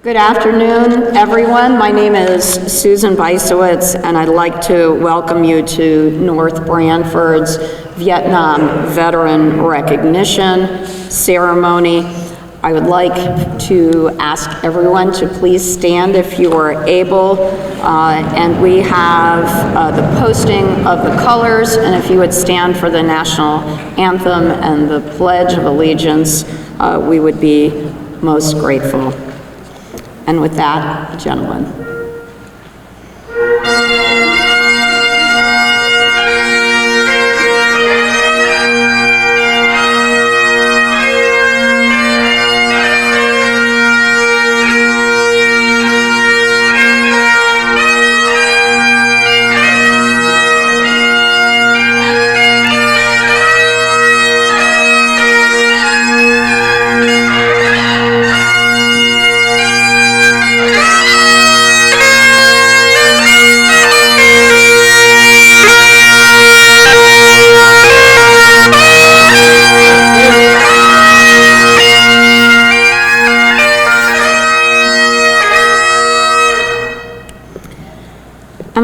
Good afternoon, everyone. My name is Susan Beisowitz, and I'd like to welcome you to North Branford's Vietnam Veteran Recognition Ceremony. I would like to ask everyone to please stand if you are able, and we have the posting of the colors, and if you would stand for the national anthem and the Pledge of Allegiance, we would be most grateful. And with that, gentlemen.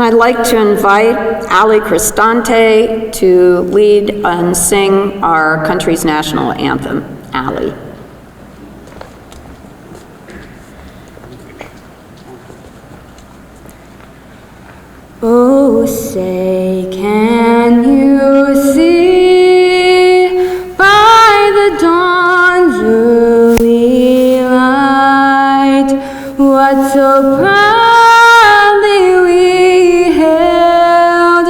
I'd like to invite Ali Cristante to lead and sing our country's national anthem. Ali. Oh, say, can you see by the dawn's early light what so proudly we hailed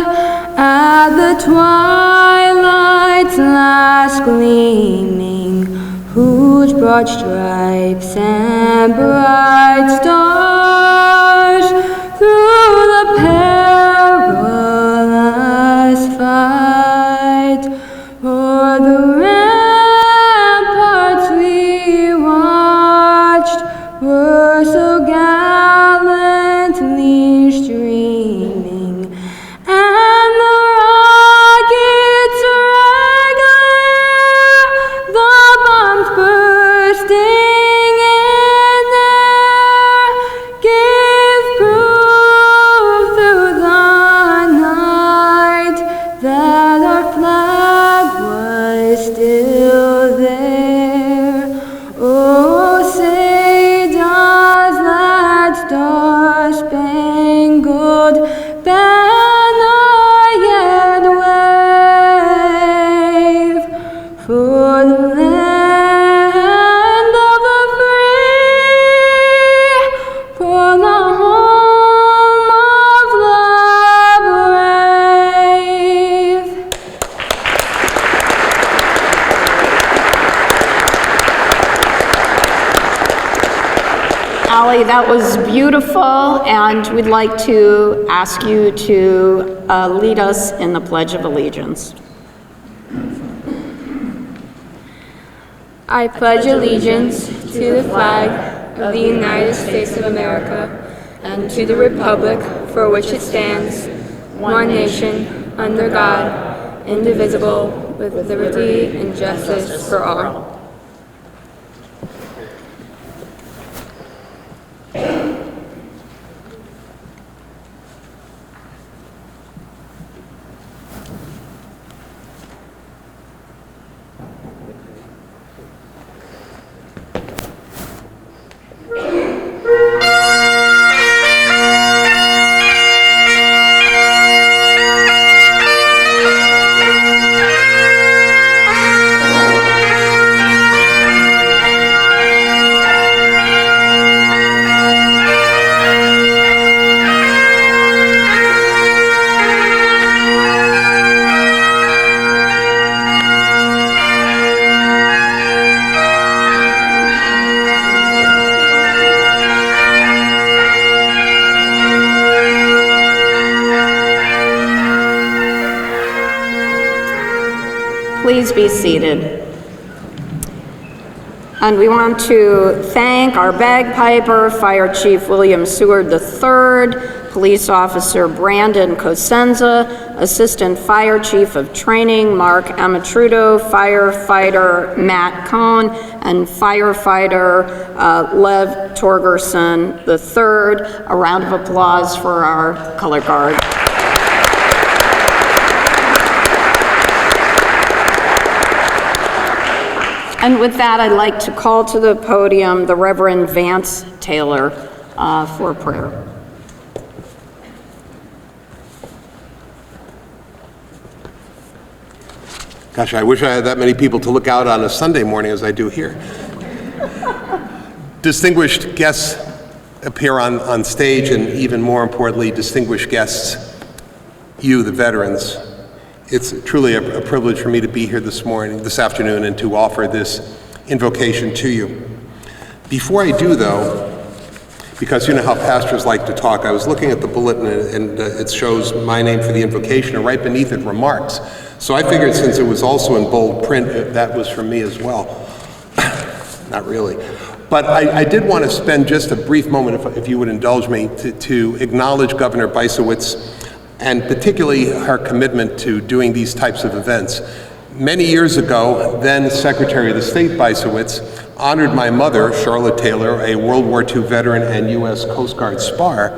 at the twilight's last gleaming, whose broad stripes and bright stars through the perilous fight o'er the ramparts we watched were so gallantly streaming, and the rockets regular, the bombs bursting in air, gave proof through the night that our flag was still there. Oh, say does that star-spangled banner yet wave for the land of the free, for the home of the brave? Ali, that was beautiful, and we'd like to ask you to lead us in the Pledge of Allegiance. I pledge allegiance to the flag of the United States of America and to the republic for which it stands, one nation, under God, indivisible, with liberty and justice for all. Please be seated. And we want to thank our bagpiper, Fire Chief William Seward III, Police Officer Brandon Cosenza, Assistant Fire Chief of Training Mark Amatrudo, Firefighter Matt Cohn, and Firefighter Lev Torgerson III. A round of applause for our color guard. And with that, I'd like to call to the podium the Reverend Vance Taylor for prayer. Gosh, I wish I had that many people to look out on a Sunday morning as I do here. Distinguished guests appear on stage, and even more importantly, distinguished guests, you, the veterans. It's truly a privilege for me to be here this afternoon, and to offer this invocation to you. Before I do, though, because you know how pastors like to talk, I was looking at the bulletin, and it shows my name for the invocation, and right beneath it, remarks. So I figured, since it was also in bold print, that was from me as well. Not really. But I did want to spend just a brief moment, if you would indulge me, to acknowledge Governor Bysowitz, and particularly her commitment to doing these types of events. Many years ago, then Secretary of the State Bysowitz honored my mother, Charlotte Taylor, a World War II veteran and U.S. Coast Guard spar,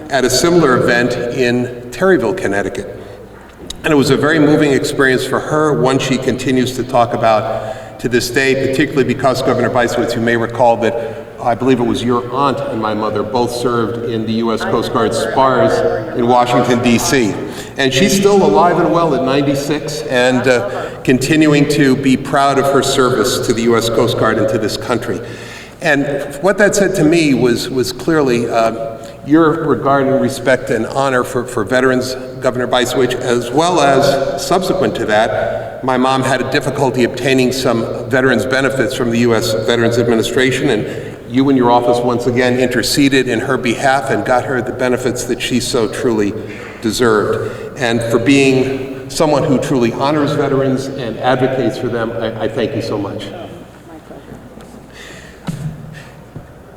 at a similar event in Terryville, Connecticut. And it was a very moving experience for her, one she continues to talk about to this day, particularly because Governor Bysowitz, you may recall that I believe it was your aunt and my mother both served in the U.S. Coast Guard spars in Washington, D.C. And she's still alive and well at 96 and continuing to be proud of her service to the U.S. Coast Guard and to this country. And what that said to me was clearly your regard and respect and honor for veterans, Governor Bysowitz, as well as subsequent to that, my mom had a difficulty obtaining some veterans benefits from the U.S. Veterans Administration, and you and your office once again interceded in her behalf and got her the benefits that she so truly deserved. And for being someone who truly honors veterans and advocates for them, I thank you so much.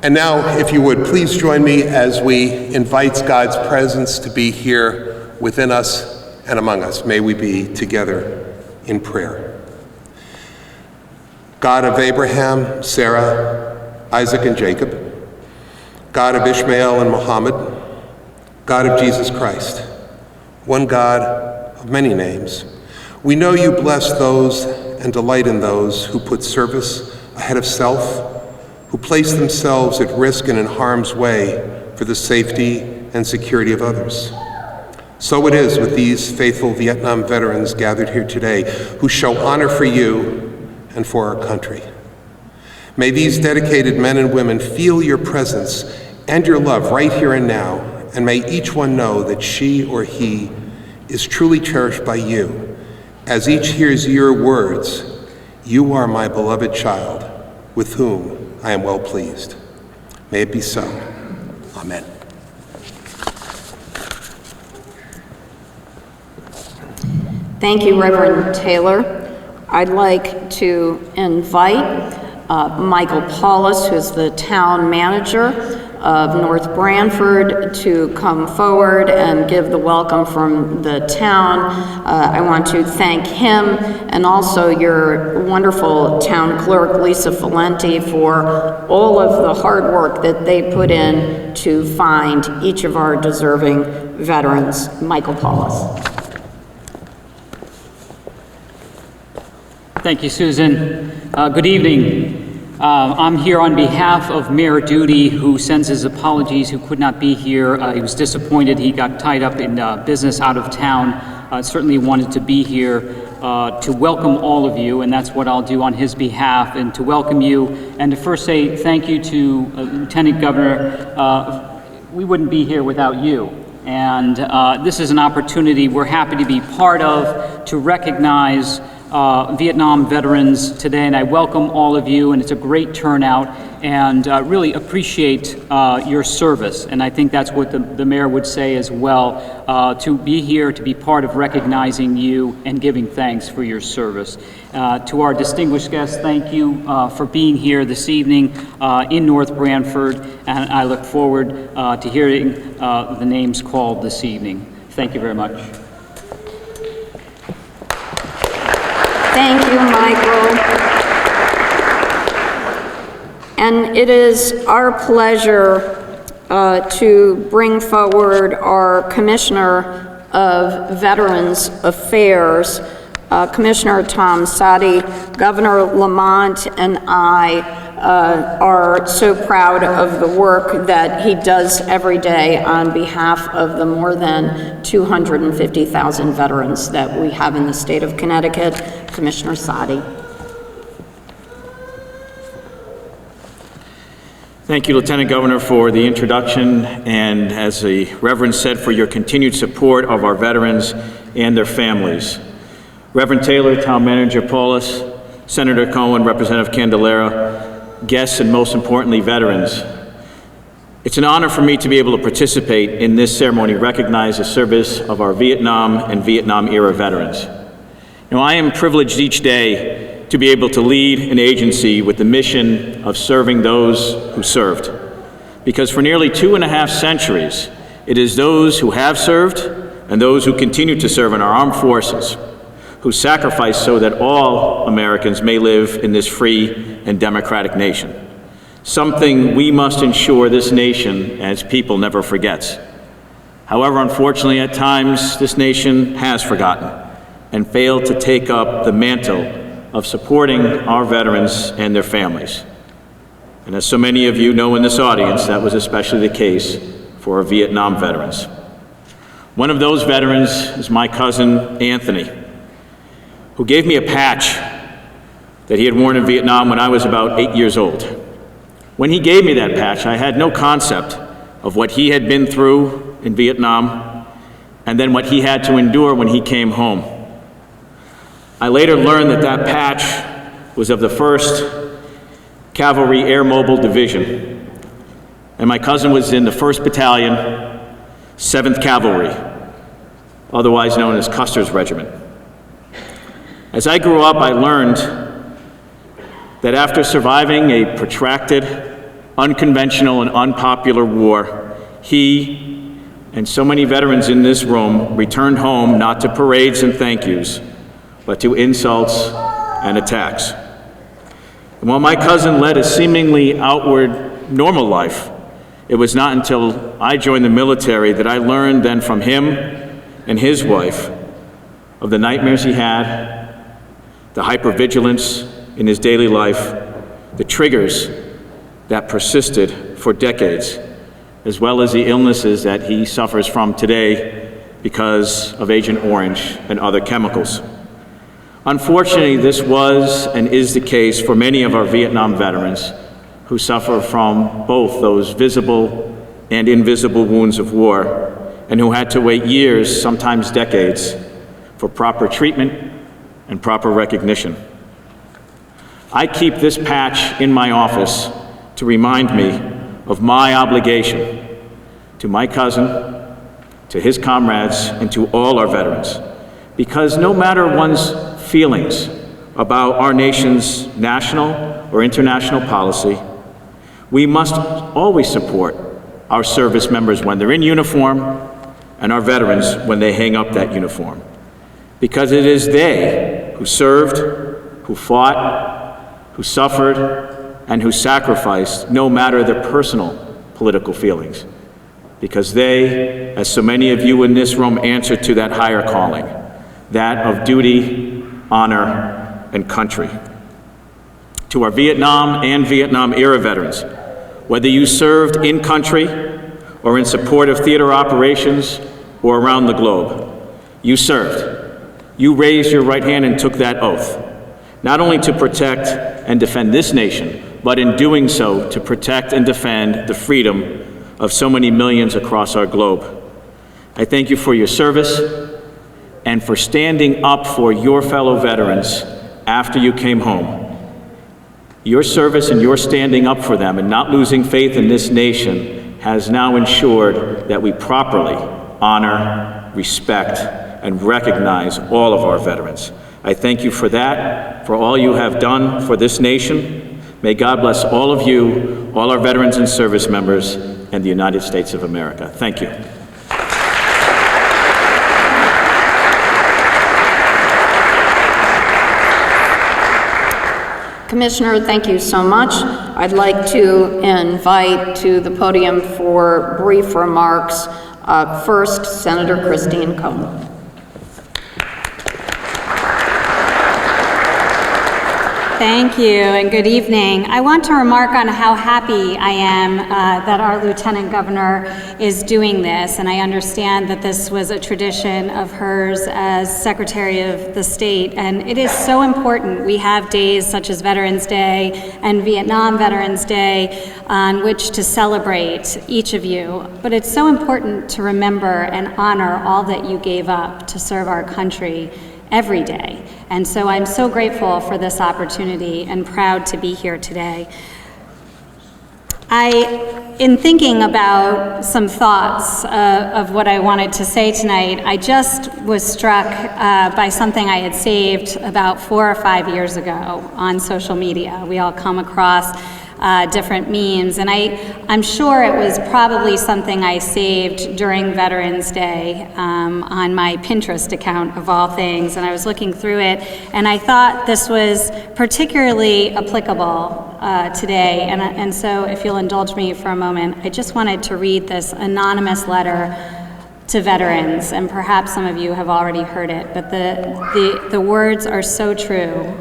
And now, if you would, please join me as we invite God's presence to be here within us and among us. May we be together in prayer. God of Abraham, Sarah, Isaac, and Jacob, God of Ishmael and Muhammad, God of Jesus Christ, one God of many names, we know you bless those and delight in those who put service ahead of self, who place themselves at risk and in harm's way for the safety and security of others. So it is with these faithful Vietnam veterans gathered here today, who show honor for you and for our country. May these dedicated men and women feel your presence and your love right here and now, and may each one know that she or he is truly cherished by you, as each hears your words, "You are my beloved child, with whom I am well pleased." May it be so. Amen. Thank you, Reverend Taylor. I'd like to invite Michael Paulus, who's the town manager of North Branford, to come forward and give the welcome from the town. I want to thank him and also your wonderful town clerk, Lisa Valenti, for all of the hard work that they put in to find each of our deserving veterans. Michael Paulus. Thank you, Susan. Good evening. I'm here on behalf of Mayor Duty, who sends his apologies, who could not be here. He was disappointed. He got tied up in business out of town. Certainly wanted to be here to welcome all of you, and that's what I'll do on his behalf, and to welcome you, and to first say thank you to Lieutenant Governor. We wouldn't be here without you. And this is an opportunity we're happy to be part of, to recognize Vietnam veterans today, and I welcome all of you, and it's a great turnout. and really appreciate your service. And I think that's what the mayor would say as well, to be here, to be part of recognizing you and giving thanks for your service. To our distinguished guests, thank you for being here this evening in North Branford, and I look forward to hearing the names called this evening. Thank you very much. Thank you, Michael. And it is our pleasure to bring forward our Commissioner of Veterans Affairs, Commissioner Tom Sadi. Governor Lamont and I are so proud of the work that he does every day on behalf of the more than 250,000 veterans that we have in the state of Connecticut. Commissioner Sadi. Thank you, Lieutenant Governor, for the introduction, and as the Reverend said, for your continued support of our veterans and their families. Reverend Taylor, Town Manager Paulus, Senator Cohen, Representative Candelera, guests, and most importantly, veterans. It's an honor for me to be able to participate in this ceremony, recognize the service of our Vietnam and Vietnam-era veterans. Now, I am privileged each day to be able to lead an agency with the mission of serving those who served. Because for nearly 2.5 centuries, it is those who have served and those who continue to serve in our armed forces who sacrifice so that all Americans may live in this free and democratic nation. Something we must ensure this nation as people never forgets. However, unfortunately, at times, this nation has forgotten and failed to take up the mantle of supporting our veterans and their families. And as so many of you know in this audience, that was especially the case for our Vietnam veterans. One of those veterans is my cousin, Anthony, who gave me a patch that he had worn in Vietnam when I was about 8 years old. When he gave me that patch, I had no concept of what he had been through in Vietnam and then what he had to endure when he came home. I later learned that that patch was of the 1st Cavalry Air Mobile Division, and my cousin was in the 1st Battalion, 7th Cavalry, otherwise known as Custer's Regiment. As I grew up, I learned that after surviving a protracted, unconventional, and unpopular war, he and so many veterans in this room returned home not to parades and thank yous, but to insults and attacks. And while my cousin led a seemingly outward, normal life, it was not until I joined the military that I learned then from him and his wife of the nightmares he had, the hypervigilance in his daily life, the triggers that persisted for decades, as well as the illnesses that he suffers from today because of Agent Orange and other chemicals. Unfortunately, this was and is the case for many of our Vietnam veterans who suffer from both those visible and invisible wounds of war, and who had to wait years, sometimes decades, for proper treatment and proper recognition. I keep this patch in my office to remind me of my obligation to my cousin, to his comrades, and to all our veterans. Because no matter one's feelings about our nation's national or international policy, we must always support our service members when they're in uniform and our veterans when they hang up that uniform. Because it is they who served, who fought, who suffered, and who sacrificed, no matter their personal political feelings. Because they, as so many of you in this room, answer to that higher calling, that of duty, honor, and country. To our Vietnam and Vietnam-era veterans, whether you served in country or in support of theater operations or around the globe, you served. You raised your right hand and took that oath, not only to protect and defend this nation, but in doing so, to protect and defend the freedom of so many millions across our globe. I thank you for your service and for standing up for your fellow veterans after you came home. Your service and your standing up for them and not losing faith in this nation has now ensured that we properly honor, respect, and recognize all of our veterans. I thank you for that, for all you have done for this nation. May God bless all of you, all our veterans and service members, and the United States of America. Thank you. Commissioner, thank you so much. I'd like to invite to the podium for brief remarks, first, Senator Christine Cohn. Thank you, and good evening. I want to remark on how happy I am that our Lieutenant Governor is doing this, and I understand that this was a tradition of hers as Secretary of the State, and it is so important. We have days such as Veterans Day and Vietnam Veterans Day on which to celebrate each of you, but it's so important to remember and honor all that you gave up to serve our country every day. And so I'm so grateful for this opportunity and proud to be here today. In thinking about some thoughts of what I wanted to say tonight, I just was struck by something I had saved about 4 or 5 years ago on social media. We all come across different memes, and I'm sure it was probably something I saved during Veterans Day on my Pinterest account of all things, and I was looking through it, and I thought this was particularly applicable today, and so if you'll indulge me for a moment, I just wanted to read this anonymous letter to veterans, and perhaps some of you have already heard it, but the words are so true.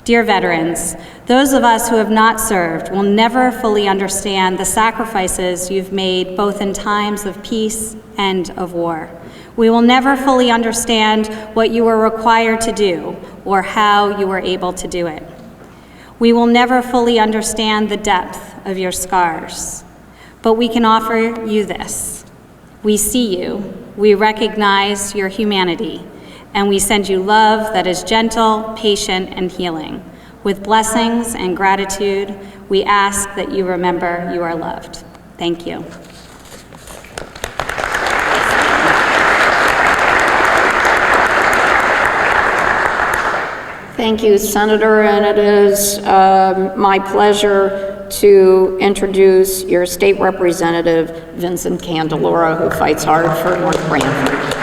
Dear veterans, those of us who have not served will never fully understand the sacrifices you've made both in times of peace and of war. We will never fully understand what you were required to do or how you were able to do it. We will never fully understand the depth of your scars, but we can offer you this. We see you, we recognize your humanity, and we send you love that is gentle, patient, and healing. With blessings and gratitude, we ask that you remember you are loved. Thank you. Thank you, Senator, and it is my pleasure to introduce your state representative, Vincent Candelora, who fights hard for North Branford.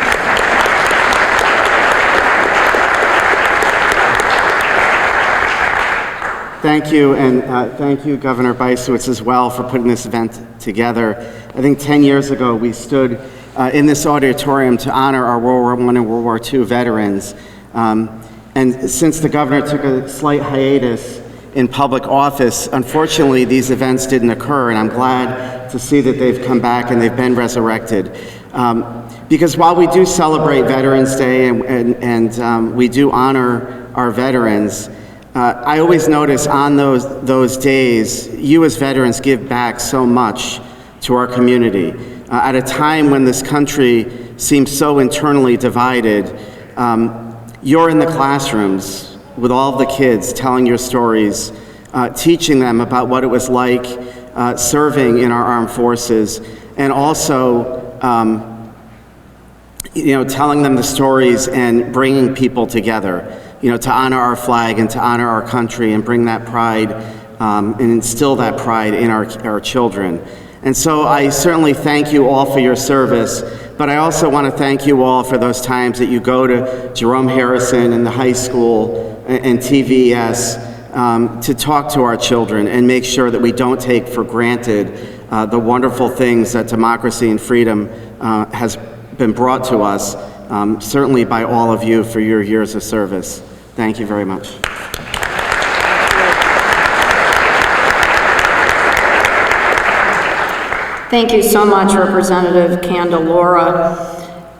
Thank you, and thank you, Governor Bysowitz, as well, for putting this event together. I think 10 years ago, we stood in this auditorium to honor our World War I and World War II veterans. And since the governor took a slight hiatus in public office, unfortunately, these events didn't occur, and I'm glad to see that they've come back and they've been resurrected. Because while we do celebrate Veterans Day and we do honor our veterans, I always notice on those days, you as veterans give back so much to our community. At a time when this country seems so internally divided, you're in the classrooms with all of the kids telling your stories, teaching them about what it was like serving in our armed forces, and also telling them the stories and bringing people together. To honor our flag and to honor our country and bring that pride and instill that pride in our children. And so I certainly thank you all for your service, but I also want to thank you all for those times that you go to Jerome Harrison and the high school and TVS to talk to our children and make sure that we don't take for granted the wonderful things that democracy and freedom has been brought to us, certainly by all of you for your years of service. Thank you very much. Thank you so much, Representative Candelora.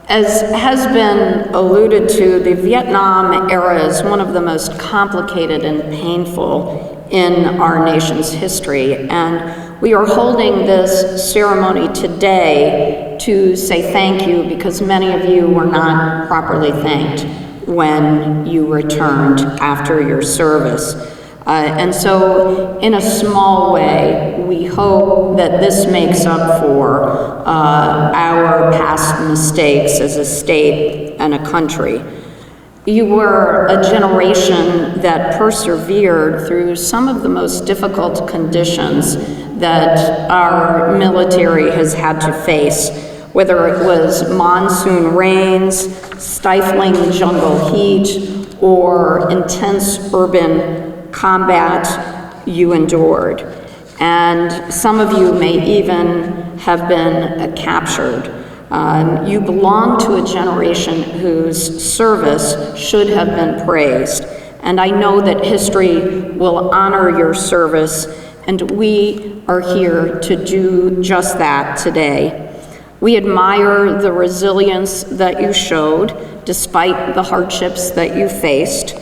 As has been alluded to, the Vietnam era is one of the most complicated and painful in our nation's history, and we are holding this ceremony today to say thank you because many of you were not properly thanked when you returned after your service. And so, in a small way, we hope that this makes up for our past mistakes as a state and a country. You were a generation that persevered through some of the most difficult conditions that our military has had to face, whether it was monsoon rains, stifling jungle heat, or intense urban combat you endured. And some of you may even have been captured. You belong to a generation whose service should have been praised. And I know that history will honor your service, and we are here to do just that today. We admire the resilience that you showed despite the hardships that you faced,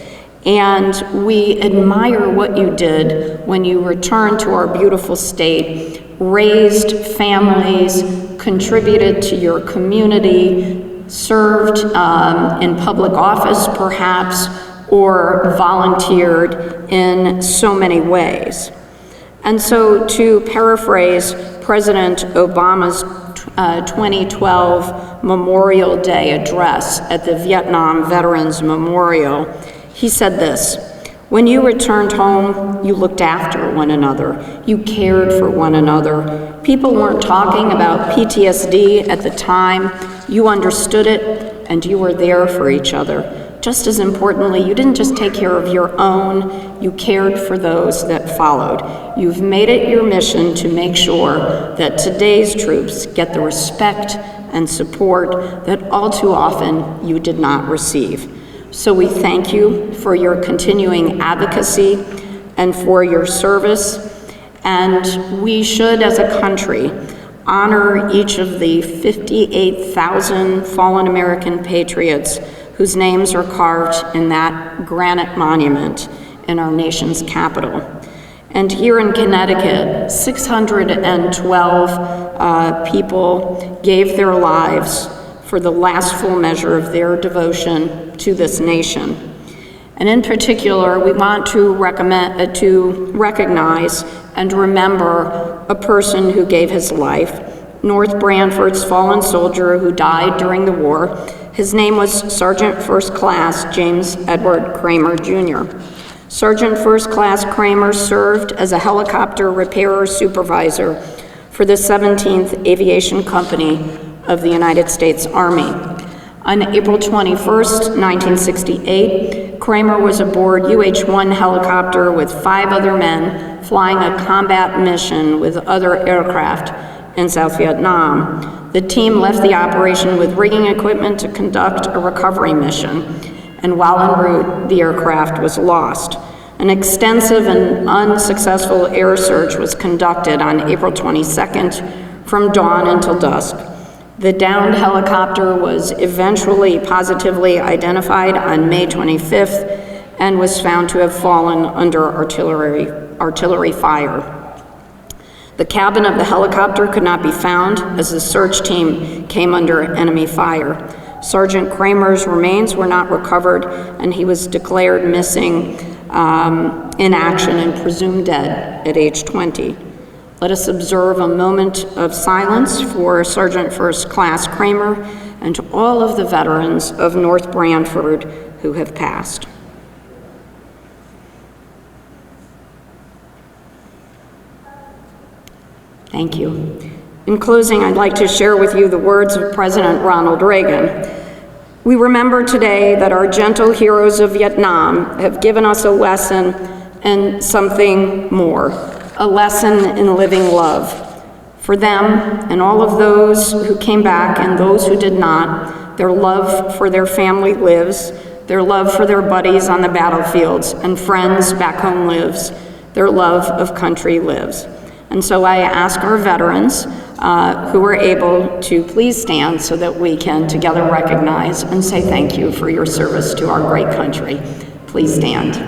and we admire what you did when you returned to our beautiful state, raised families, contributed to your community, served in public office perhaps, or volunteered in so many ways. And so, to paraphrase President Obama's 2012 Memorial Day address at the Vietnam Veterans Memorial, he said this: "When you returned home, you looked after one another. You cared for one another. People weren't talking about PTSD at the time. You understood it, and you were there for each other. Just as importantly, you didn't just take care of your own, you cared for those that followed. You've made it your mission to make sure that today's troops get the respect and support that all too often you did not receive. So we thank you for your continuing advocacy and for your service, and we should, as a country, honor each of the 58,000 fallen American patriots whose names are carved in that granite monument in our nation's capital. And here in Connecticut, 612 people gave their lives for the last full measure of their devotion to this nation. And in particular, we want to recognize and remember a person who gave his life, North Branford's fallen soldier who died during the war. His name was Sergeant First Class James Edward Kramer, Jr. Sergeant First Class Kramer served as a helicopter repairer supervisor for the 17th Aviation Company of the United States Army. On April 21st, 1968, Kramer was aboard UH-1 helicopter with 5 other men flying a combat mission with other aircraft in South Vietnam. The team left the operation with rigging equipment to conduct a recovery mission, and while en route, the aircraft was lost. An extensive and unsuccessful air search was conducted on April 22nd from dawn until dusk. The downed helicopter was eventually positively identified on May 25th and was found to have fallen under artillery fire. The cabin of the helicopter could not be found as the search team came under enemy fire. Sergeant Kramer's remains were not recovered, and he was declared missing in action and presumed dead at age 20. Let us observe a moment of silence for Sergeant First Class Kramer and to all of the veterans of North Branford who have passed. Thank you. In closing, I'd like to share with you the words of President Ronald Reagan. We remember today that our gentle heroes of Vietnam have given us a lesson and something more, a lesson in living love. For them and all of those who came back and those who did not, their love for their family lives, their love for their buddies on the battlefields and friends back home lives, their love of country lives. And so I ask our veterans who are able to please stand so that we can together recognize and say thank you for your service to our great country. Please stand.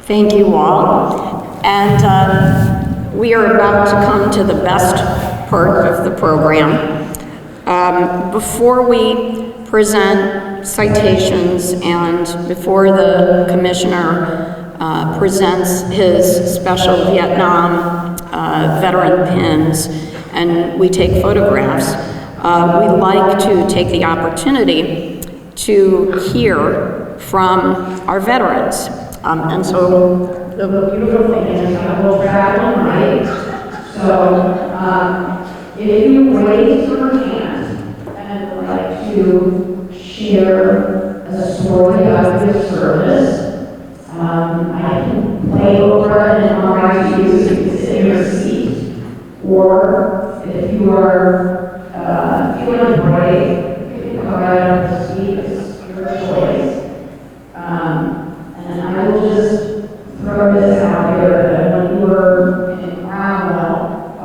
Thank you all. And we are about to come to the best part of the program. Before we present citations and before the commissioner presents his special Vietnam veteran pins and we take photographs, we like to take the opportunity to hear from our veterans. And so the beautiful thing is I will travel right. So if you raise your hand and would like to share a story of your service, I can play over and I'll to you so you can sit in your seat. Or if you are feeling brave, you can come right up the seat. It's your choice. And I will just throw this out here that when we were in Cromwell a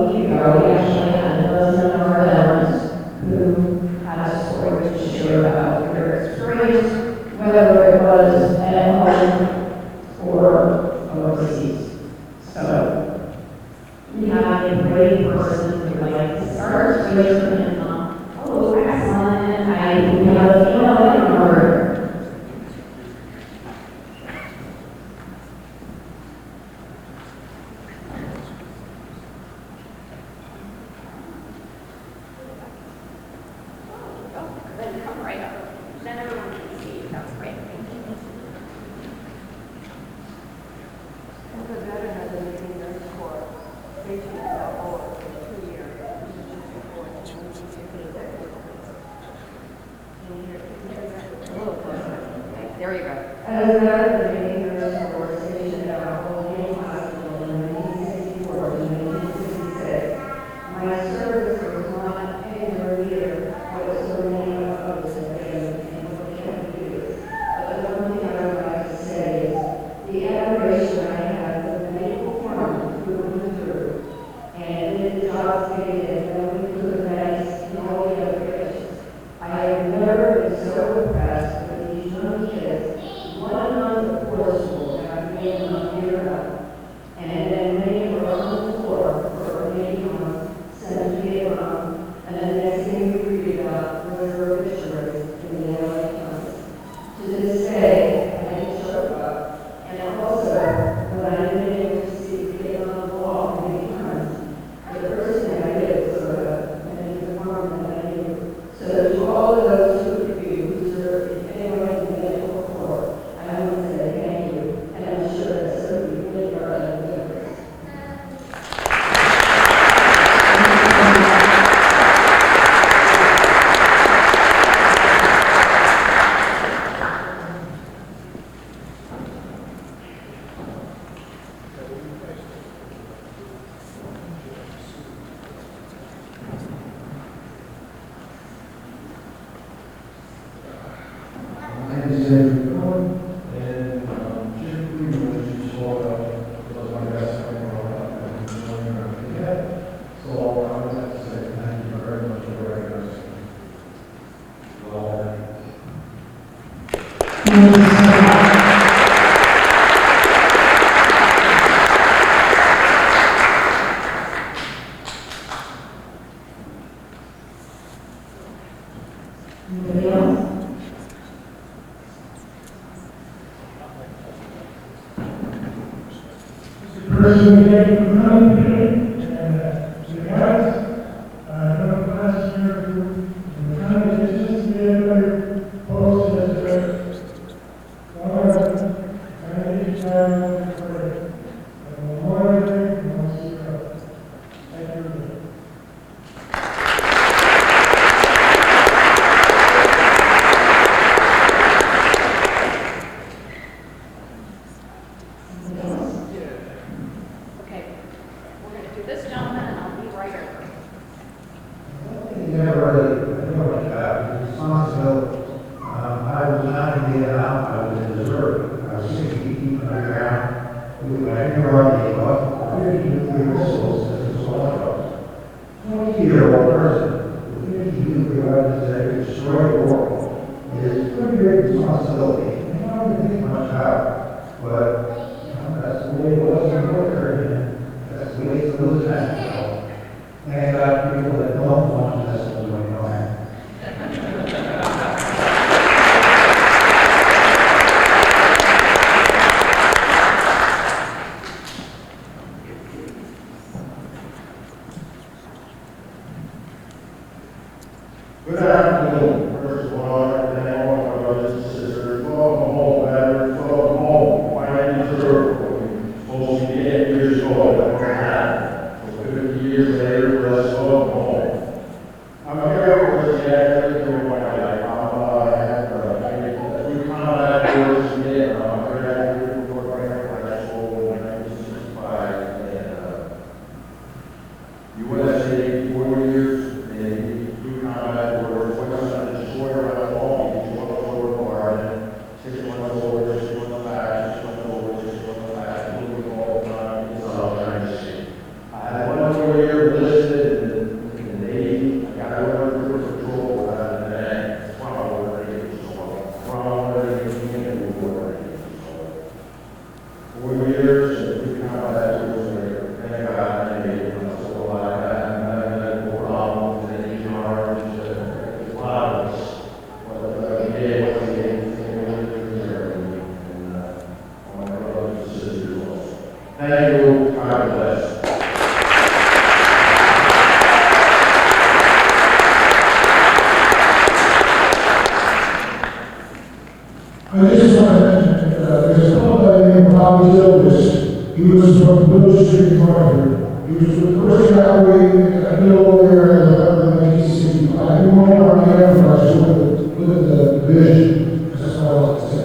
week ago, we actually had a dozen of our veterans who had a story to share about their experience, whether it was at home or overseas. So we have a brave person who would like to start. Raise your hand. Oh, excellent. We have a female member. There you go. As a veteran of the Navy Nurse Corps stationed at our Colonial Hospital in 1964 to 1966, my service was not paid or leader what was the name of others that and what they had to do. But the one thing I would like to say is the admiration I have for the medical foreman who went through and did the jobs they did, going through the medics and all the other patients. I have never been so impressed with these young kids, 1 month of course school after being on year up, and then many were on the floor for a maybe month, sent to Vietnam, and then the next thing we read about was their obituaries in the LA Times. To this day, I can show up, and also when I didn't able to see Vietnam wall many times, the first thing I did was go to many of the women that I knew. So to all of those who serve in anyone in the medical corps, I want to say thank you, and I'm sure that some of you really are in the difference. Ladies and gentlemen, and typically when you saw that, was my best friend growing up, and enjoying our forget. So I would like to say thank you very much for recognizing me. Well, Anybody else? person today from home today, and to the guys, no class here who, in the time of distance, the other post as a and each time for a memorial day, and we'll see you. Thank you. But that's the way it was in North and that's the way it goes now. So, thank God for people that don't want to mess with the way know how. Good afternoon. First of all, I'd like to thank all my brothers and sisters. Welcome home, veterans. Welcome home. Why you deserve what you're supposed to be 8 years old. That never happened. So 50 years later, let's welcome home. I'm here for the activity of my life. I have 3 combat tours in Vietnam. I'm very active for Branford High School in 1965. And USA 4 years. Thank you. God bless. I just want to mention that there's a fellow by the name of Bobby Silvis. He was from Village Street, Branford. He was with the First Cavalry at middle area in November 1965. He went over on the Air Force with the division. That's all I have to say.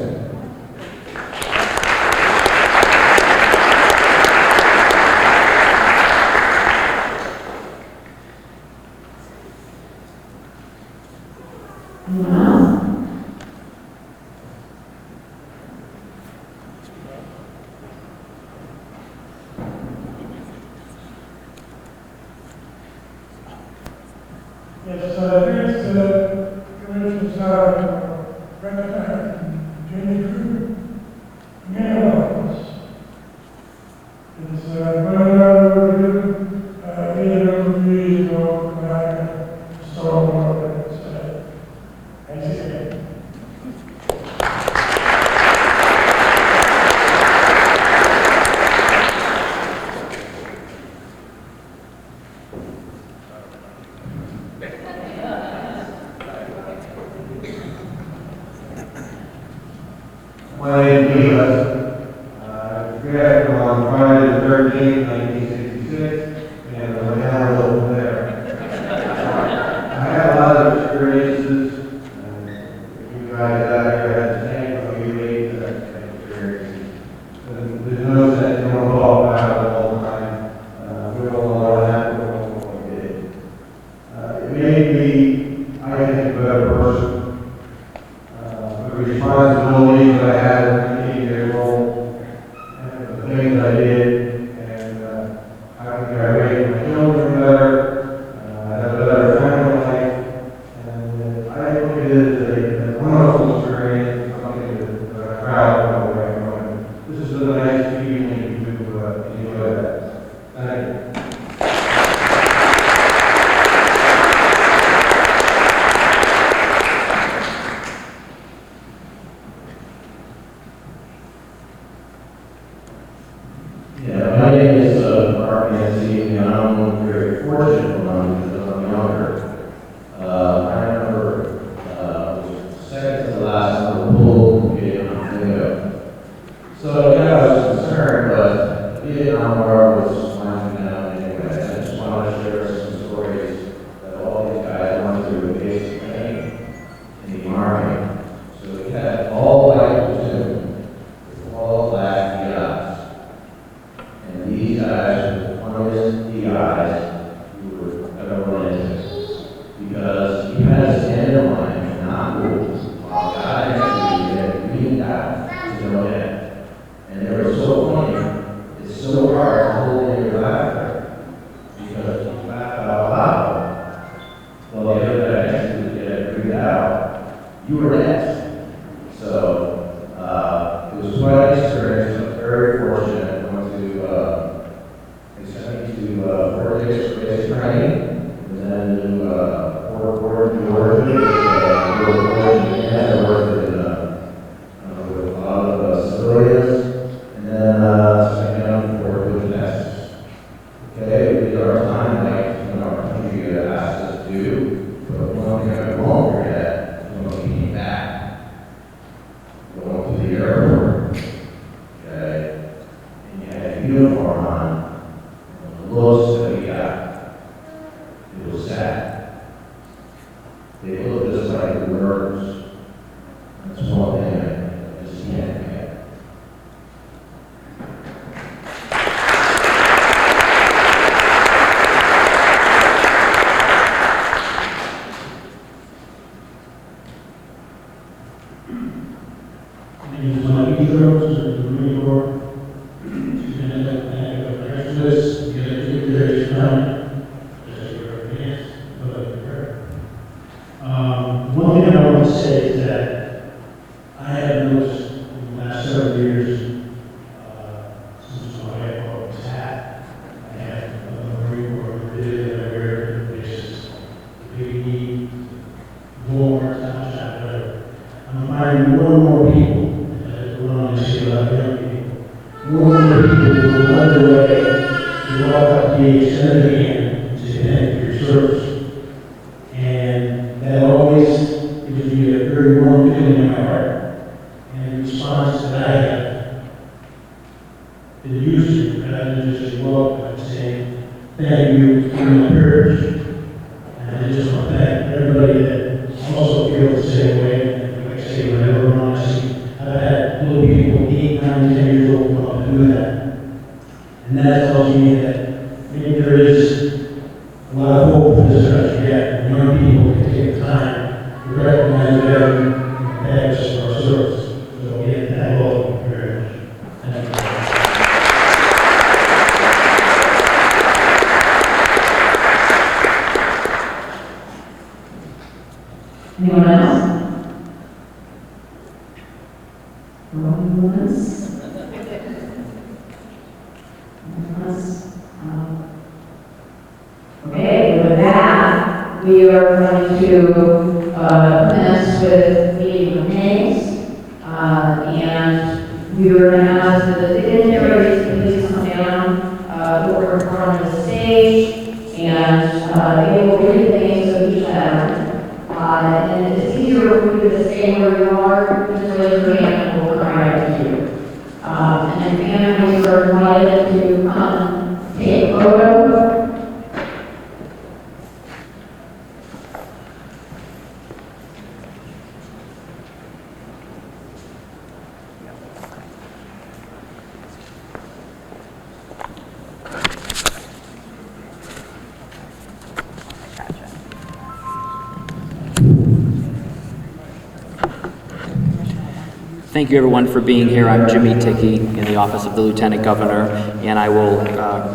Yes, thanks, Commissioner Sarah, Branford, Jenny Crew, mayor office. It's what I would do, get an overview, go back and start what I said. Thanks again. My name is Levi. Graduated on Friday the 13th, 1966, and I went down a little from there. I had a lot of experiences, and you guys out here had the same, but you made that same experiences. And there's no sense in don't talk about it all the time. We don't know what happened, we don't know what we did. It made me, I think, a better person. The responsibilities I had as a 18-year-old, and the things I did, and I think I raised my children better, I had a better family life, and I think it is a wonderful experience, something that I'm proud of away from. This is a nice evening to enjoy that. Thank you. Yeah, my name is Mark Yancey, and I'm very fortunate because I'm younger. I remember second to last on the pool Vietnam video. So yeah, I was concerned, but the Vietnam War was winding down anyway. I just want to share some stories that all these guys went through with basic training in the Army. So we had all white platoon with all black guys. And these guys were the funniest DIs you would ever run into. Because you had to stand in line and not move while guys actually get leaned out to go in. And they were so funny, it's so hard to hold in your laughter because you laugh out loud. Well, the other guy actually get it breathed out. You were next. So it was quite an experience. My name is Mike Etros, I'm the Marine Corps. She's been a Exodus, the other two days tonight, as you were advanced, but one thing I want to say is that I have noticed in the last several years, since my wife was hat, I have a Marine Corps video that I wear on a regular basis, PPE, Walmart, Snapchat, whatever. I'm finding more and more people, as we're on to see a lot of young people, more and more people who go out of their way to walk up to me, extend a hand, and say thank you for your service. And that always gives me a very warm feeling in my heart. And the response that I have been used to, rather than just say welcome, I'm saying thank you for my courage. And I just want to thank everybody that also feels the same way. And like I say, whenever I'm on, I see, I've had little people, 8, 9, 10 years old, come up and do that. And that tells me that maybe there is a lot of hope for this country yet. And young people can take the time to recognize veterans and thank us for our service. So again, thank all of you very much. Thank you. Anyone else? Going once? Once? Okay, with that, we are going to commence with meeting of names. And we are going to ask the dignitaries to please come down over in front of the stage, and they will read the names of each veteran. And it's easier for you to stay where you are, just raise your hand and we'll come right to you. And families are invited to come and take a photo. Thank you, everyone, for being here. I'm Jimmy Tickey in the Office of the Lieutenant Governor, and I will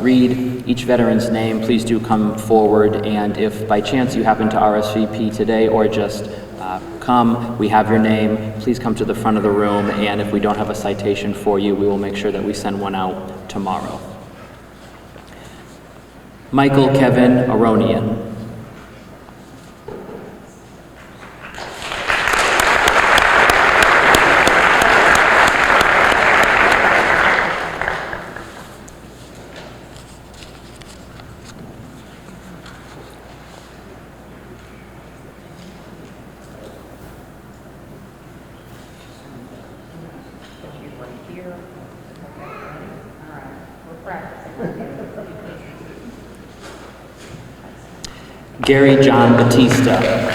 read each veteran's name. Please do come forward, and if by chance you happen to RSVP today or just come, we have your name, please come to the front of the room, and if we don't have a citation for you, we will make sure that we send one out tomorrow. Michael Kevin Aronian. Gary John Batista.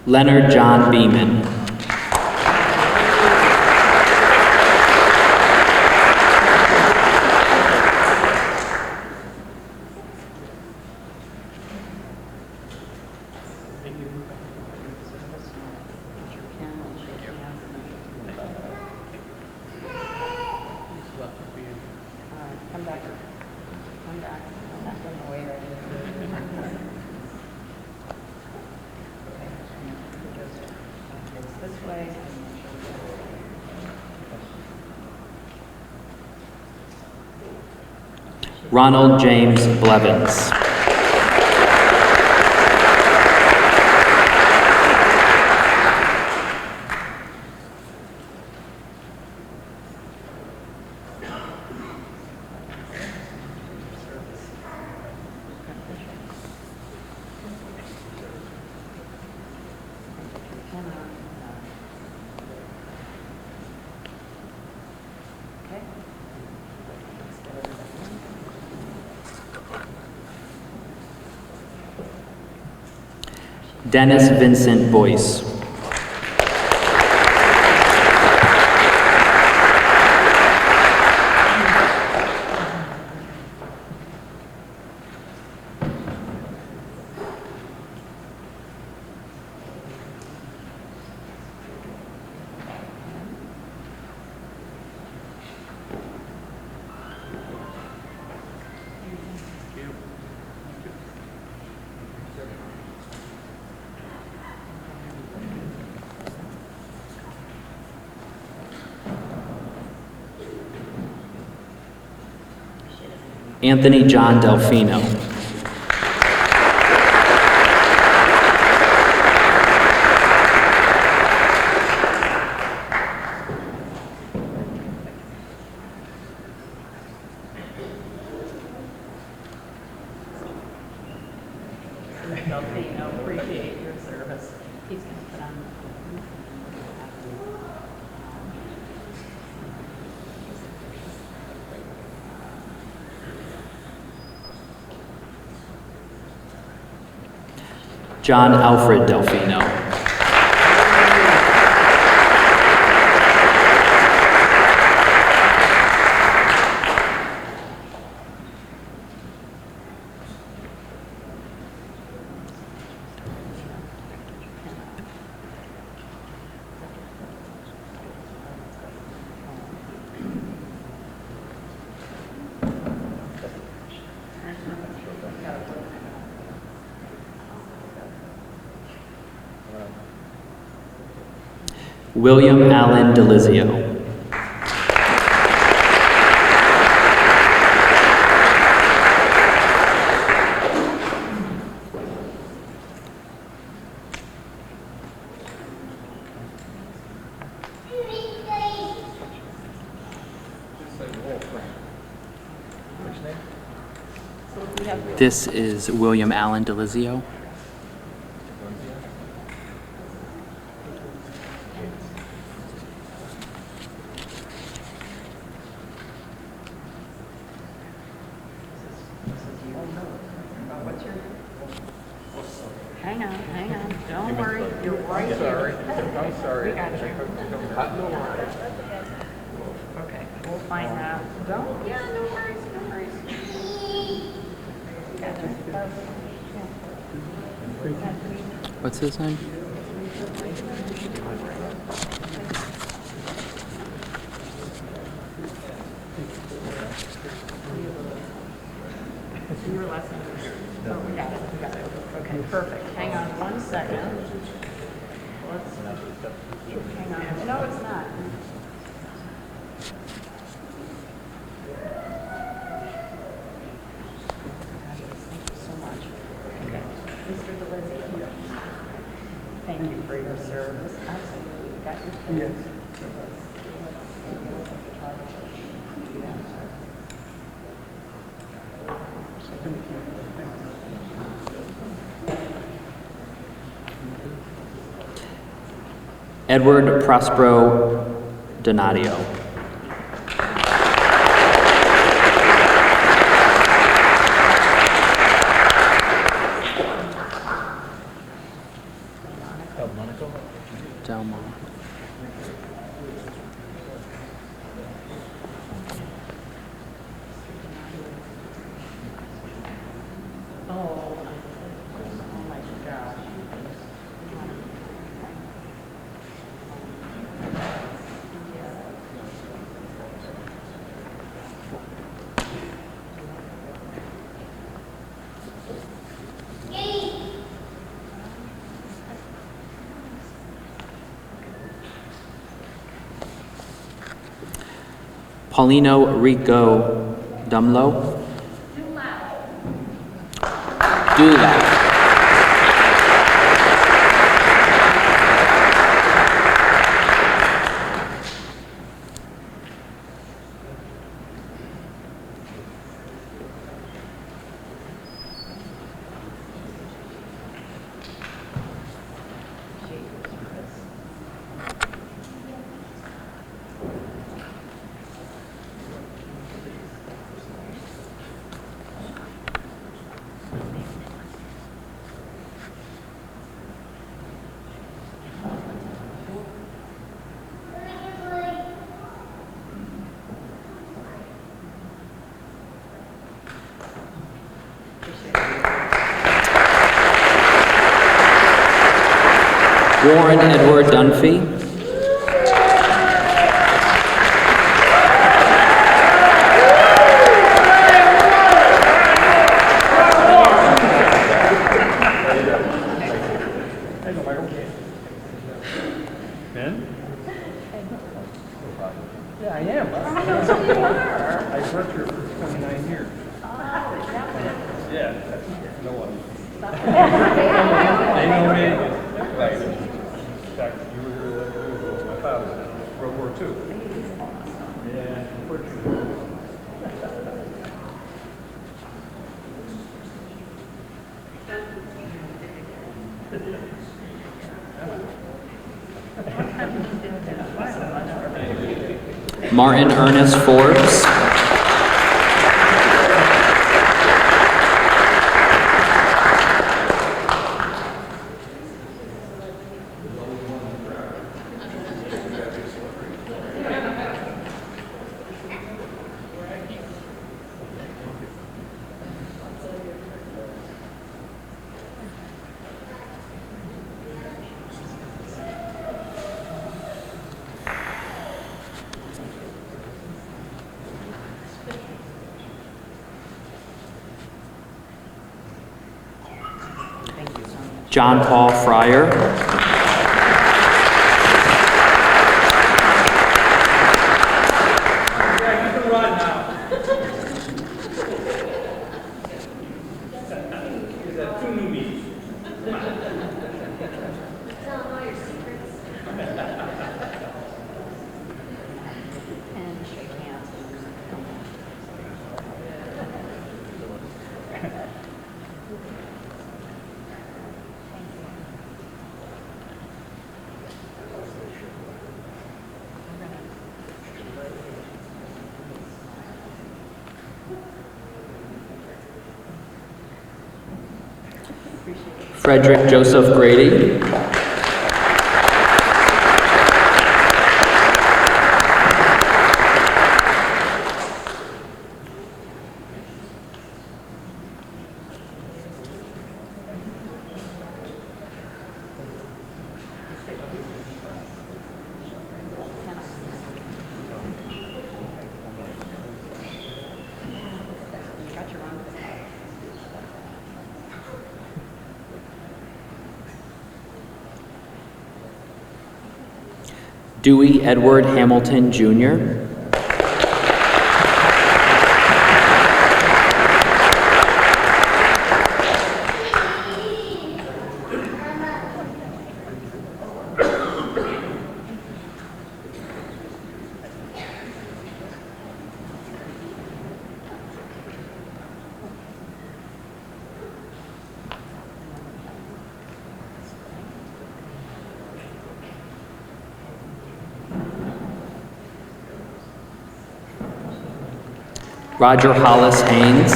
Leonard John Beeman. Ronald James Blevins. Dennis Vincent Boyce. Anthony John Delfino. Delfino, appreciate your service. He's going to put on. John Alfred Delfino. William Allen Delizio. This is William Allen Delizio. Hang on. Don't worry. You're right. I'm sorry. We got you. Okay, we'll find out. Don't. Yeah, no worries. What's his name? Your lesson. Oh, we got it. Okay, perfect. Hang on 1 second. Hang on. No, it's not. Thank you so much. Okay. Mr. Delizio, thank you for your service. Absolutely. You got your yes. Edward Prospero Donadio. Delmont. Oh my gosh. Paulino Rico Dumlo. do that. Warren Edward Dunphy. Ben? Yeah, I am. I've worked here for 29 years. Yeah, no one. They know me. Right. In fact, you were here with my father, World War II. Yeah, unfortunately. Martin Ernest Forbes. John Paul Fryer. Frederick Joseph Grady. Dewey Edward Hamilton, Jr. Roger Hollis Haynes.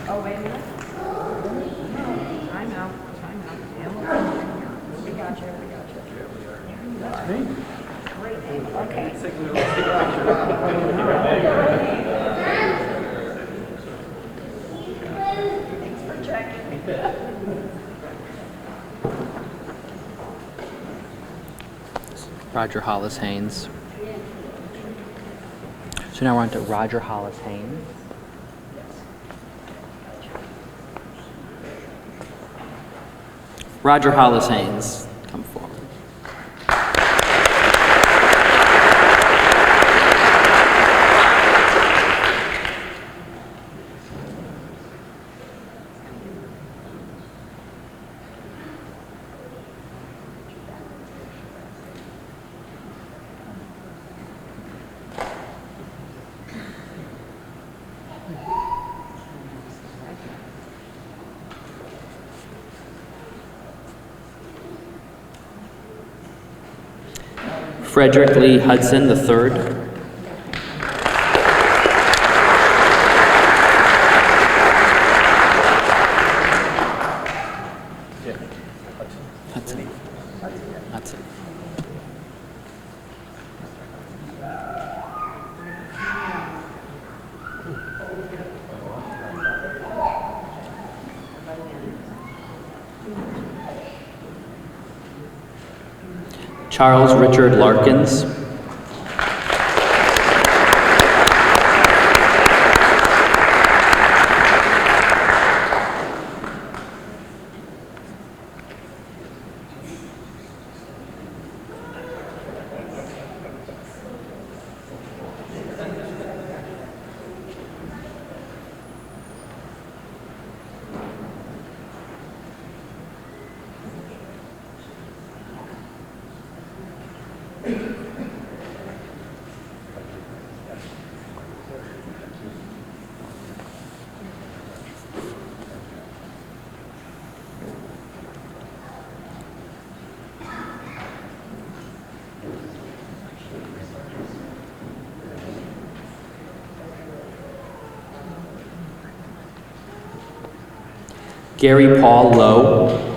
Oh, wait a minute. Time out. We got you. That's me. Great name. Okay. Thanks for checking. Roger Hollis Haynes. So now we're on to Roger Hollis Haynes. Roger Hollis Haynes, come forward. Frederick Lee Hudson III. Hudson. Hudson. Charles Richard Larkins. Gary Paul Lowe.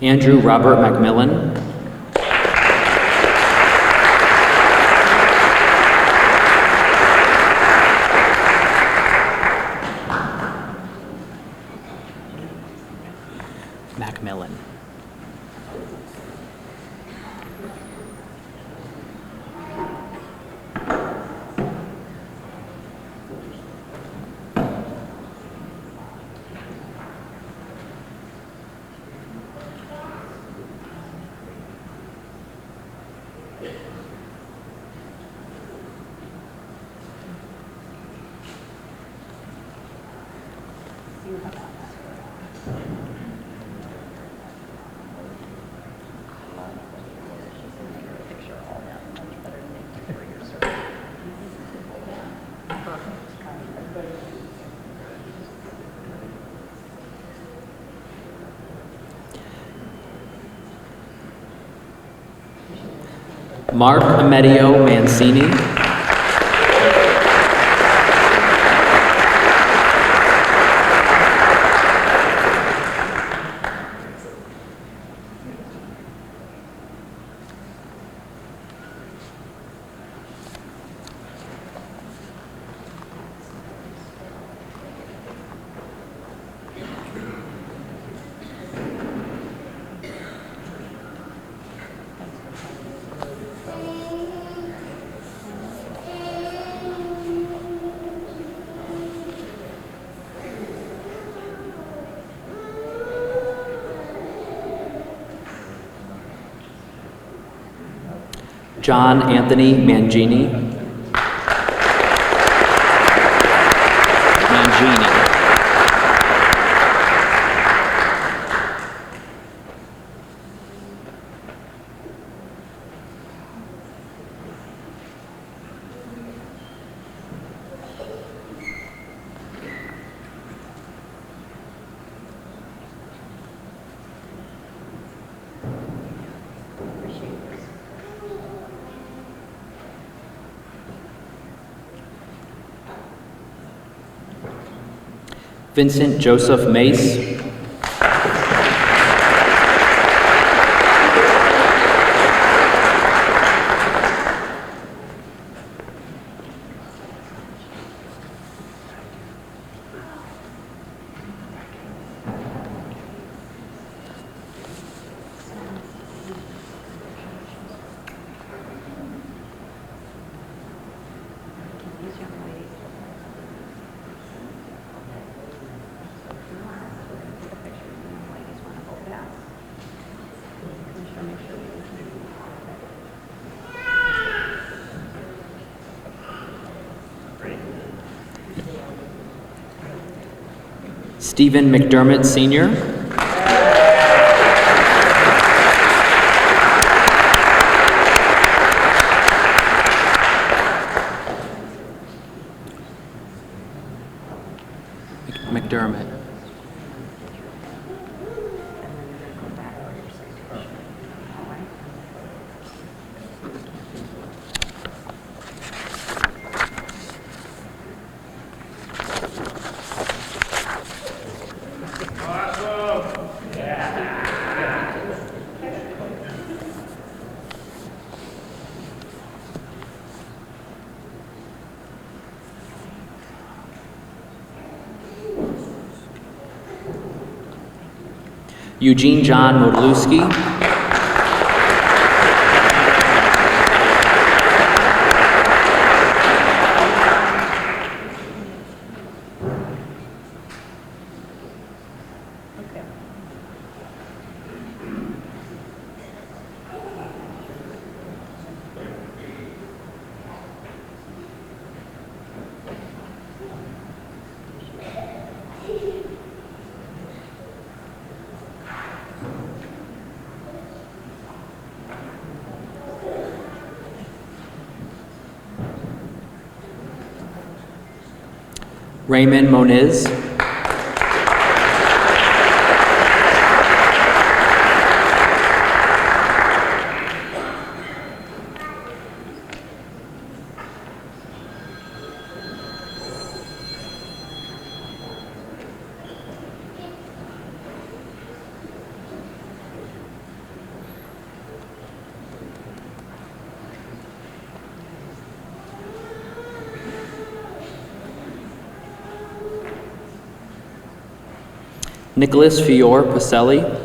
Andrew Robert McMillan. Macmillan. Mark Amedio Mancini. John Anthony Mangini. Mangini. Vincent Joseph Mace. Stephen McDermott, Sr. McDermott. Eugene John Modlewski. Raymond Moniz. Nicholas Fior Pacelli.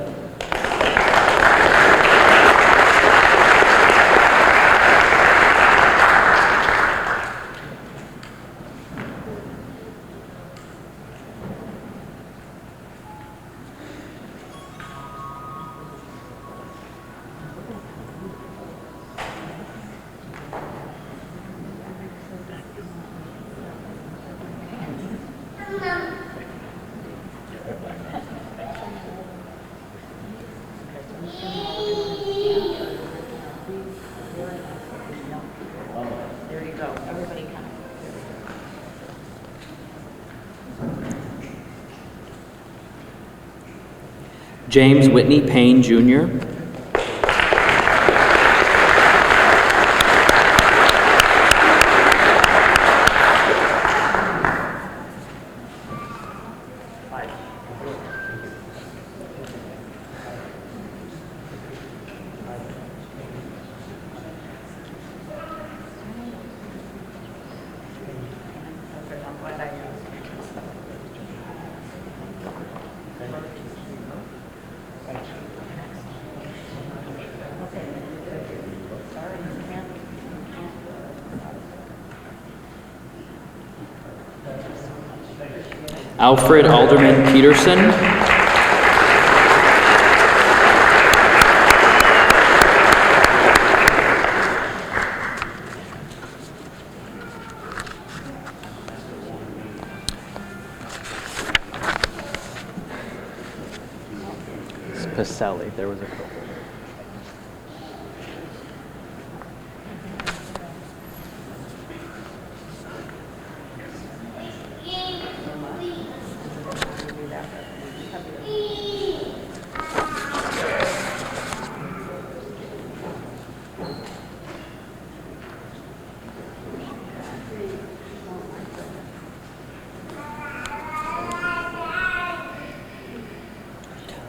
James Whitney Payne, Jr. Alfred Alderman Peterson. Pacelli, there was a couple.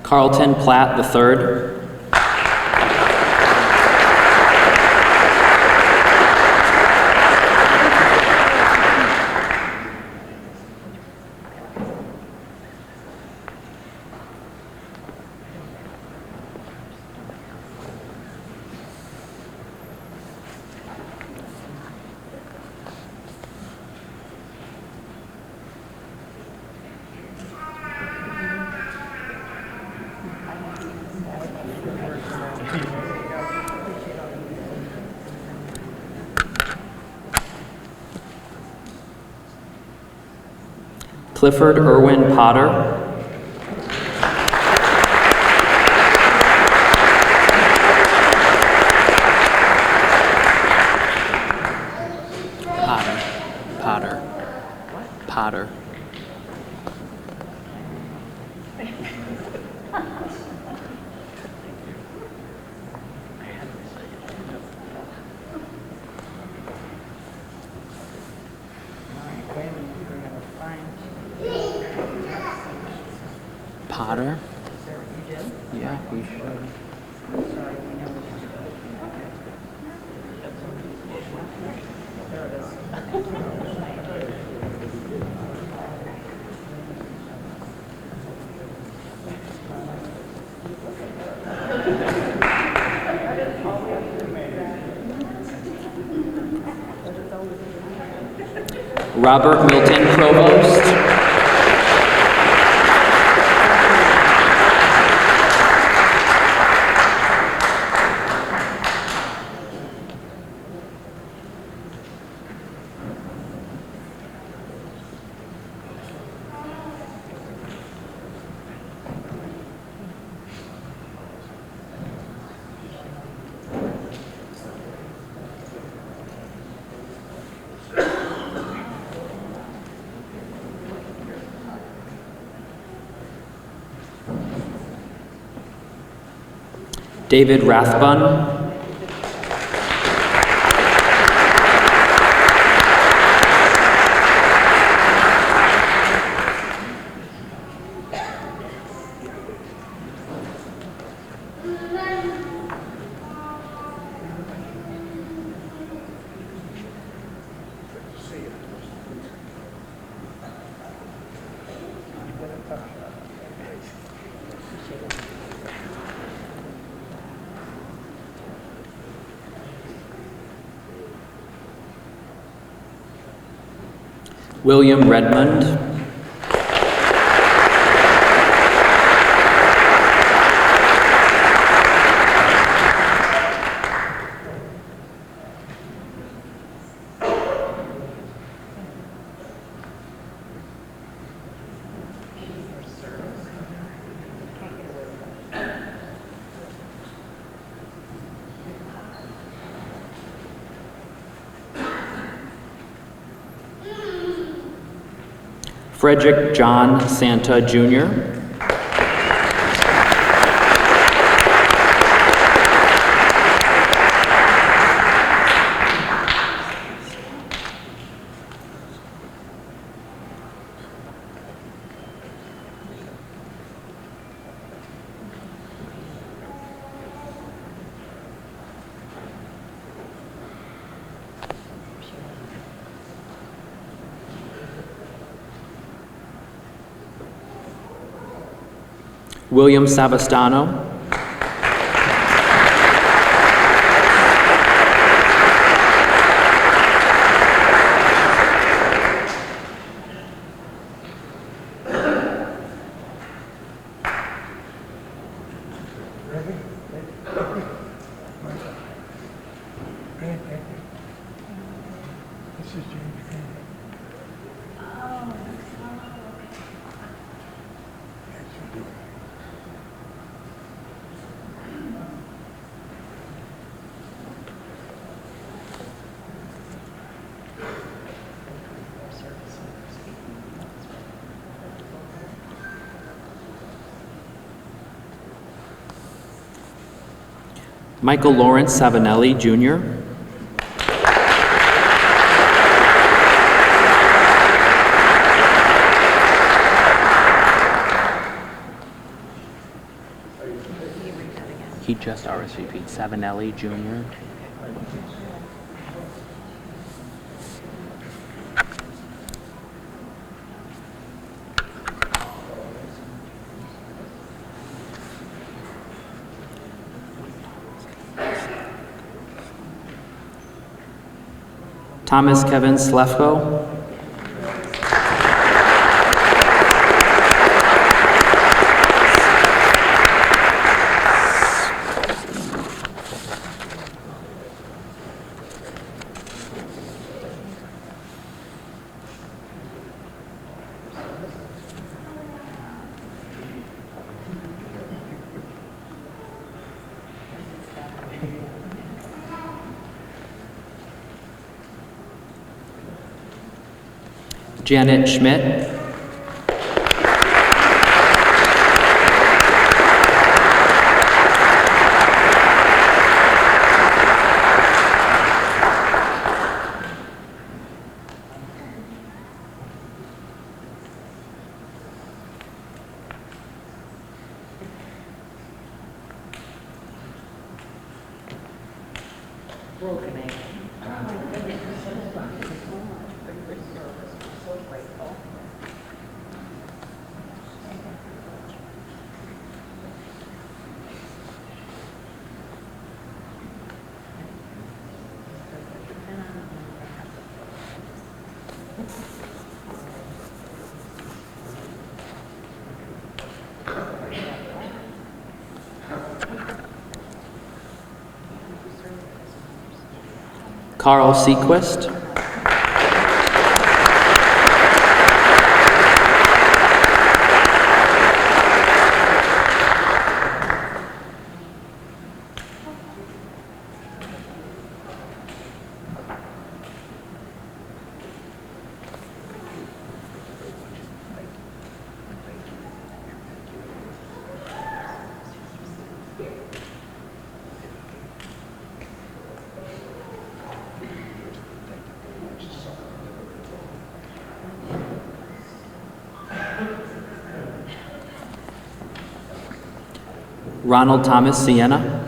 Carlton Platt III. Clifford Irwin Potter. Yeah, we should. Robert Milton Provost. David Rathbun. William Redmond. Frederick John Santa, Jr. William Savastano. This is James Green. Michael Lawrence Savinelli, Jr. He just RSVP'd. Savinelli, Jr. Thomas Kevin Slefko. Janet Schmidt. Carl Sequist. Ronald Thomas Sienna.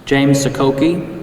James Sokoki.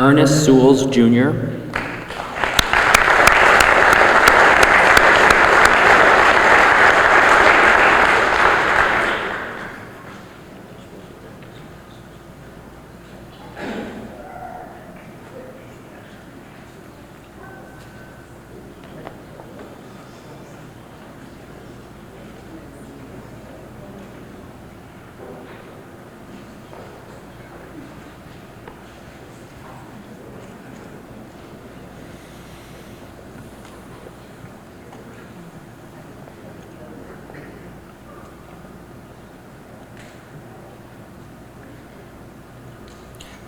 Ernest Sewells, Jr.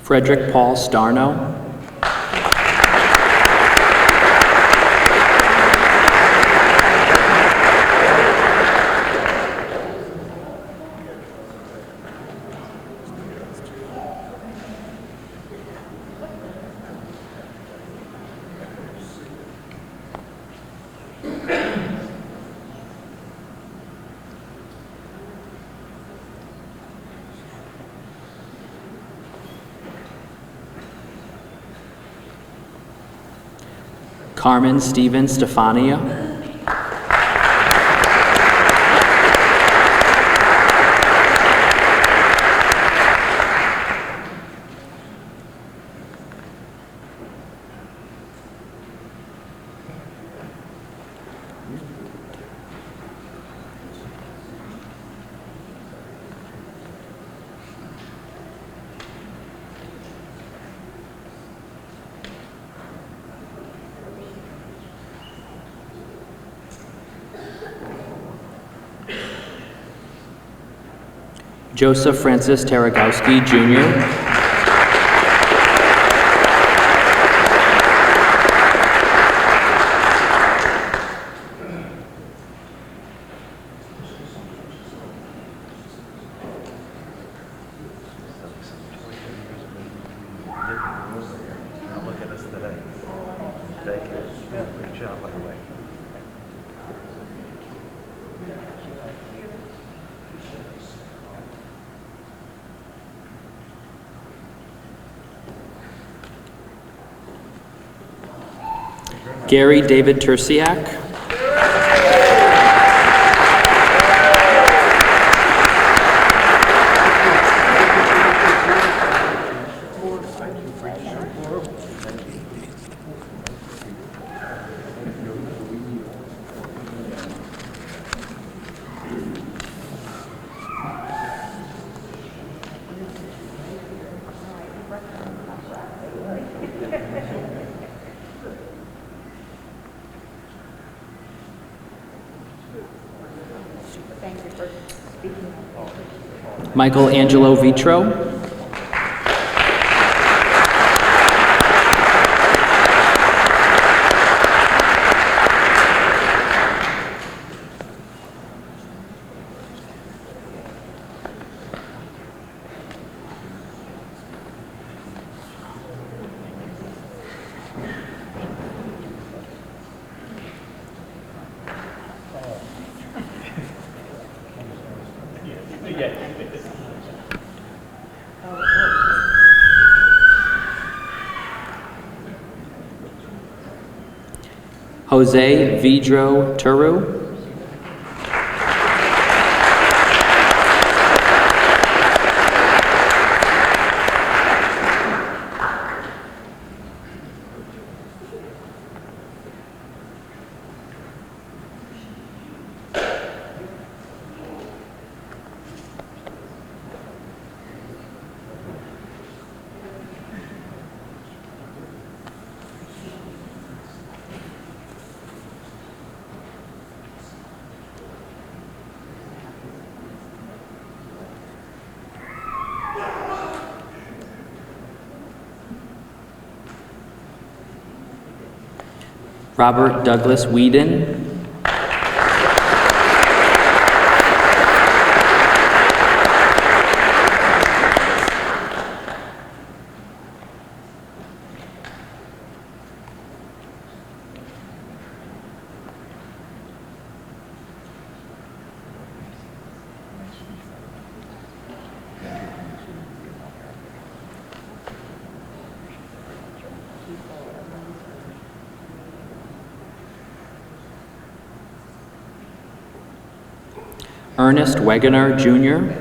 Frederick Paul Starno. Carmen Stephen Stefania. Joseph Francis Taragowski, Jr. Look at us today. Thank you. Great job, by the way. Gary David Tersiak. Michael Angelo Vitro. Jose Vidro Turu. Robert Douglas Whedon. Ernest Wegener, Jr.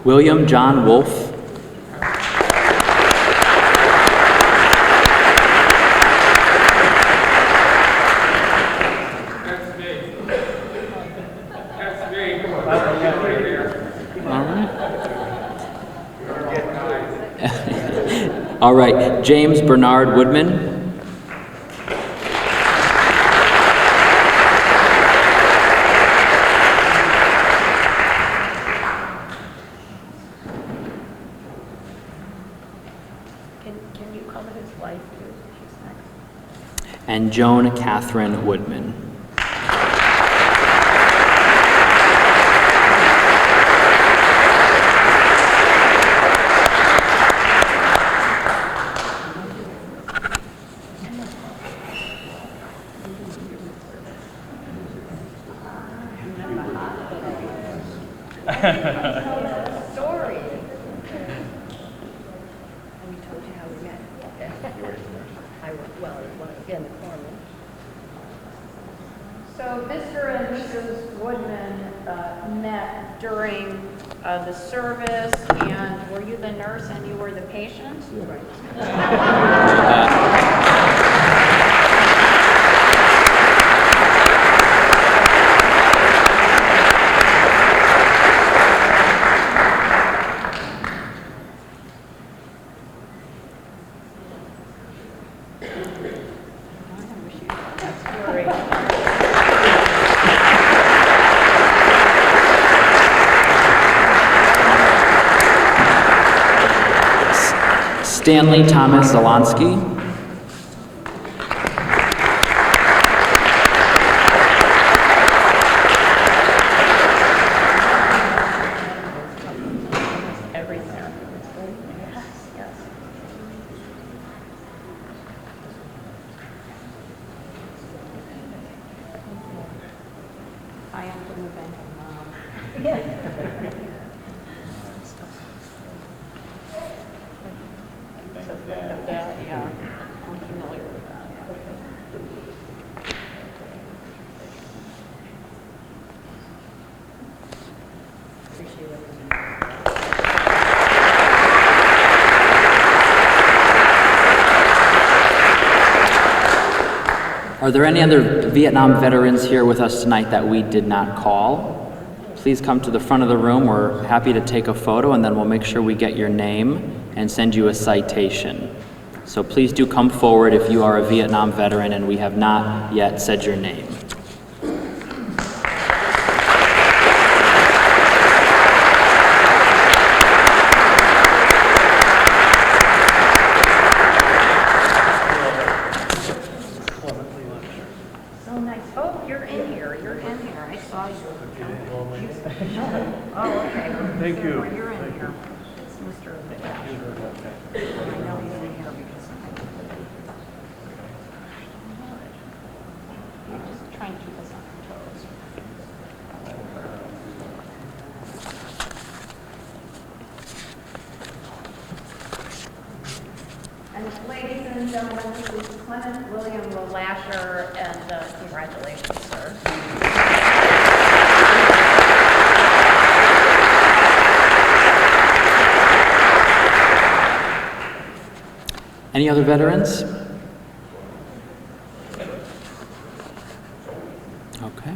William John Wolfe. All right, James Bernard Woodman. Can you cover his wife too? She's next. And Joan Catherine Woodman. Story. And we told you how we met. Well, again, the corner. So Mr. and Mrs. Woodman met during the service, and were you the nurse and you were the patient? Stanley Thomas Zalonsky. Are there any other Vietnam veterans here with us tonight that we did not call? Please come to the front of the room. We're happy to take a photo, and then we'll make sure we get your name and send you a citation. So please do come forward if you are a Vietnam veteran and we have not yet said your name. Thank you. You're in here. It's Mr. I know he's in here because you're just trying to keep us on our toes. And ladies and gentlemen, this is Clement William Lasher, and congratulations, sir. Any other veterans? Okay.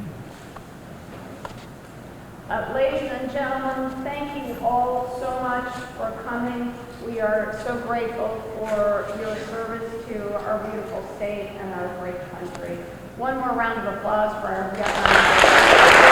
Ladies and gentlemen, thank you all so much for coming. We are so grateful for your service to our beautiful state and our great country. One more round of applause for our Vietnam.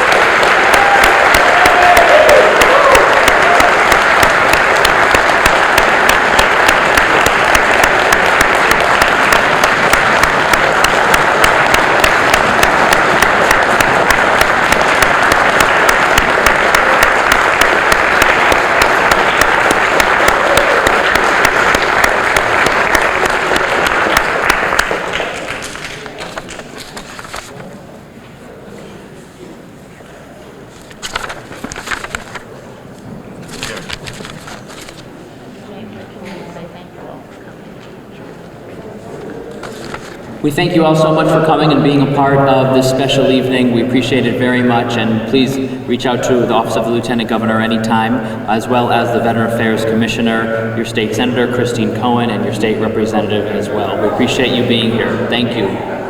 We thank you all so much for coming and being a part of this special evening. We appreciate it very much, and please reach out to the Office of the Lieutenant Governor anytime, as well as the Veteran Affairs Commissioner, your State Senator, Christine Cohen, and your State Representative as well. We appreciate you being here. Thank you.